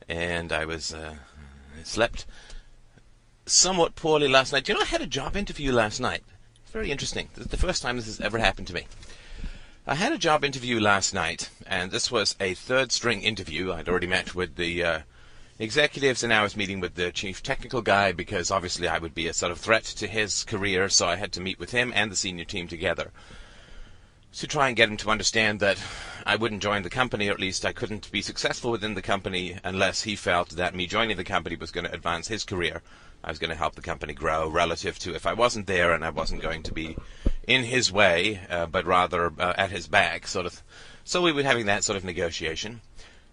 and I slept somewhat poorly last night. I had a job interview last night. Very interesting. This is the first time this has ever happened to me. I had a job interview last night, and this was a third-string interview. I'd already met with the executives, and I was meeting with the chief technical guy because obviously I would be a sort of threat to his career, so I had to meet with him and the senior team together to try and get him to understand that I wouldn't join the company, or at least I couldn't be successful within the company unless he felt that me joining the company was going to advance his career. I was going to help the company grow relative to if I wasn't there, and I wasn't going to be in his way, but rather at his back, sort of. So we were having that sort of negotiation.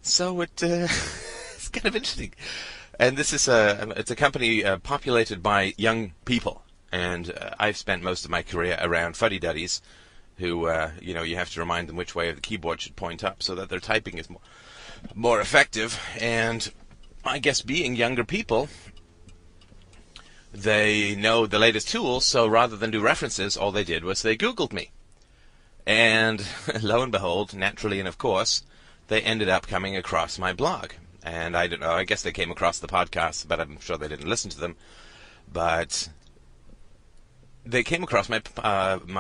So it's kind of interesting. And this is it's a company populated by young people, and I've spent most of my career around fuddy-duddies who, you have to remind them which way the keyboard should point up so that their typing is more effective. And I guess being younger people, they know the latest tools, so rather than do references, all they did was they Googled me. And lo and behold, naturally and of course, they ended up coming across my blog. And I don't know, I guess they came across the podcast, but I'm sure they didn't listen to them. But they came across my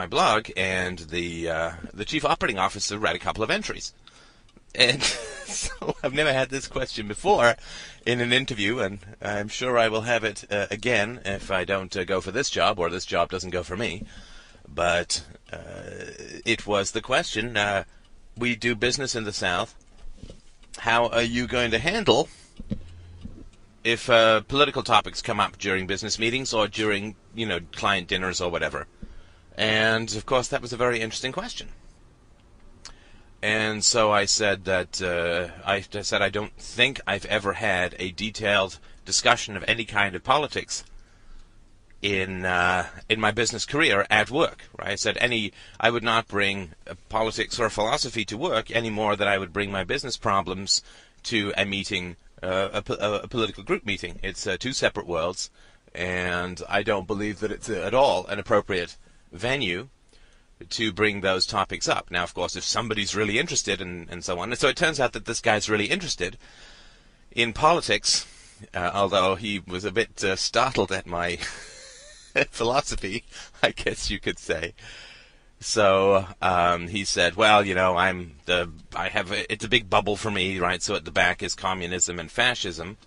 blog, and the chief operating officer read a couple of entries. And so I've never had this question before in an interview, and I'm sure I will have it again if I don't go for this job, or this job doesn't go for me. But it was the question, we do business in the South. How are you going to handle if political topics come up during business meetings or during, client dinners or whatever? And, of course, that was a very interesting question. And so I said that I don't think I've ever had a detailed discussion of any kind of politics in my business career at work. Right? I said I would not bring politics or philosophy to work any more than I would bring my business problems to a meeting, a political group meeting. It's two separate worlds, and I don't believe that it's at all an appropriate venue to bring those topics up. Now, of course, if somebody's really interested and so on. And so it turns out that this guy's really interested in politics, although he was a bit startled at my philosophy, I guess you could say. So he said, well, it's a big bubble for me, right? So at the back is communism and fascism.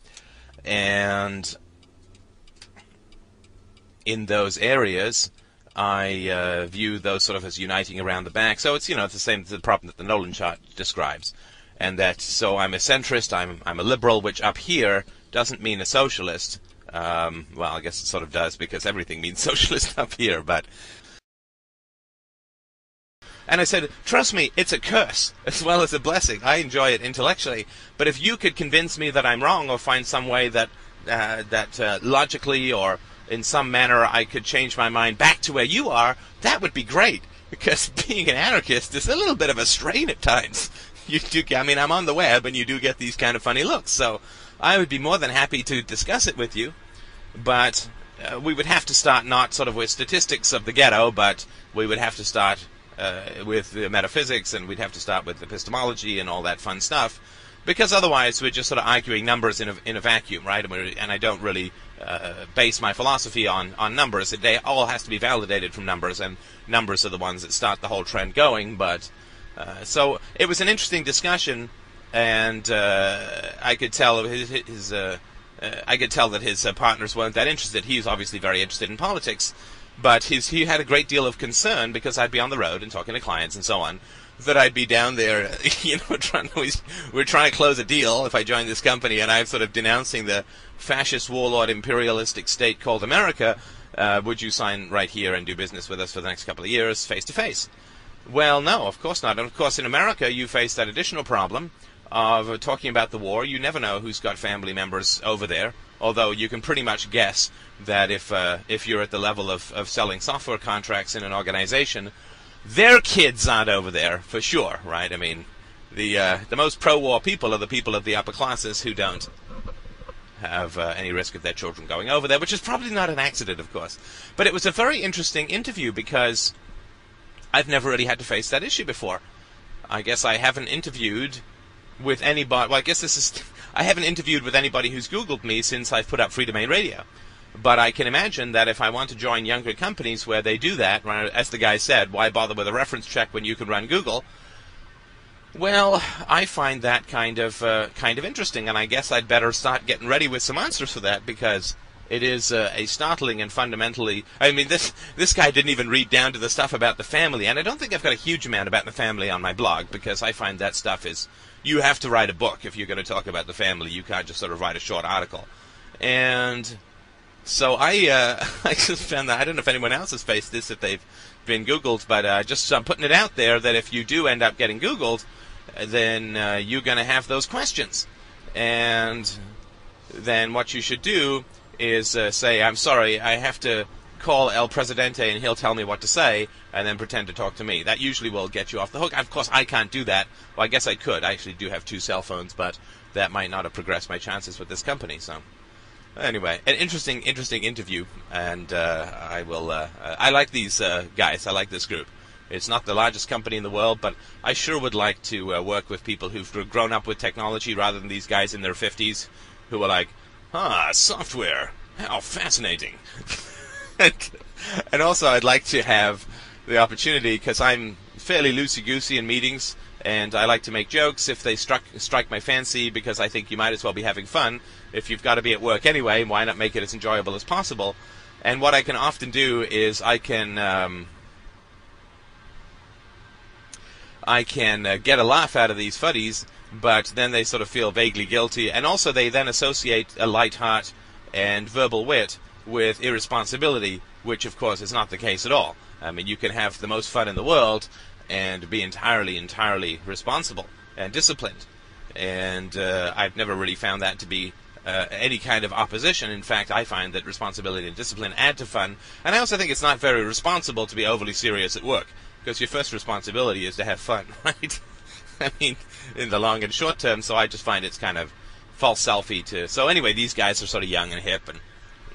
And in those areas, I view those sort of as uniting around the back. So it's, it's the same as the problem that the Nolan chart describes. And that, so I'm a centrist, I'm a liberal, which up here doesn't mean a socialist. Well, I guess it sort of does, because everything means socialist up here, but... And I said, trust me, it's a curse, as well as a blessing. I enjoy it intellectually. But if you could convince me that I'm wrong, or find some way that logically or in some manner I could change my mind back to where you are, that would be great. Because being an anarchist is a little bit of a strain at times. I'm on the web, and you do get these kind of funny looks. So I would be more than happy to discuss it with you. But we would have to start not sort of with statistics of the ghetto, but we would have to start with metaphysics, and we'd have to start with epistemology and all that fun stuff. Because otherwise we're just sort of arguing numbers in a vacuum, right? And I don't really base my philosophy on numbers. It all has to be validated from numbers, and numbers are the ones that start the whole trend going. But so it was an interesting discussion, and I could tell that his partners weren't that interested. He's obviously very interested in politics, but he had a great deal of concern because I'd be on the road and talking to clients and so on, that I'd be down there, we're trying to close a deal if I join this company, and I'm sort of denouncing the fascist, warlord, imperialistic state called America. Would you sign right here and do business with us for the next couple of years, face to face? Well, no, of course not. And of course, in America, you face that additional problem of talking about the war. You never know who's got family members over there, although you can pretty much guess that if you're at the level of selling software contracts in an organization, their kids aren't over there for sure, right? I mean, the most pro-war people are the people of the upper classes who don't have any risk of their children going over there, which is probably not an accident, of course. But it was a very interesting interview because I've never really had to face that issue before. I guess I haven't interviewed with anybody. Well, I guess this is. I haven't interviewed with anybody who's Googled me since I've put up Free Domain Radio. But I can imagine that if I want to join younger companies where they do that, as the guy said, why bother with a reference check when you can run Google? Well, I find that kind of interesting, and I guess I'd better start getting ready with some answers for that, because it is a startling and fundamentally... I mean, this guy didn't even read down to the stuff about the family, and I don't think I've got a huge amount about the family on my blog, because I find that stuff is... You have to write a book if you're going to talk about the family. You can't just sort of write a short article. And so I just found that... I don't know if anyone else has faced this, if they've been Googled, but I'm putting it out there that if you do end up getting Googled, then you're going to have those questions. And then what you should do is say, I'm sorry, I have to call El Presidente and he'll tell me what to say, and then pretend to talk to me. That usually will get you off the hook. Of course, I can't do that. Well, I guess I could. I actually do have 2 cell phones, but that might not have progressed my chances with this company. So anyway, an interesting interview, and I will... I like these guys. I like this group. It's not the largest company in the world, but I sure would like to work with people who've grown up with technology rather than these guys in their 50s who are like, software, how fascinating. And also I'd like to have the opportunity, because I'm fairly loosey-goosey in meetings, and I like to make jokes if they strike my fancy, because I think you might as well be having fun. If you've got to be at work anyway, why not make it as enjoyable as possible? And what I can often do is I can get a laugh out of these fuddies, but then they sort of feel vaguely guilty, and also they then associate a light heart and verbal wit with irresponsibility, which of course is not the case at all. I mean, you can have the most fun in the world and be entirely responsible and disciplined, and I've never really found that to be any kind of opposition. In fact, I find that responsibility and discipline add to fun, and I also think it's not very responsible to be overly serious at work, because your first responsibility is to have fun, right? I mean, in the long and short term, so I just find it's kind of false selfie to... So anyway, these guys are sort of young and hip,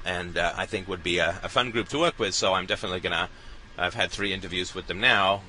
and I think would be a fun group to work with, so I'm definitely going to... I've had 3 interviews with them now,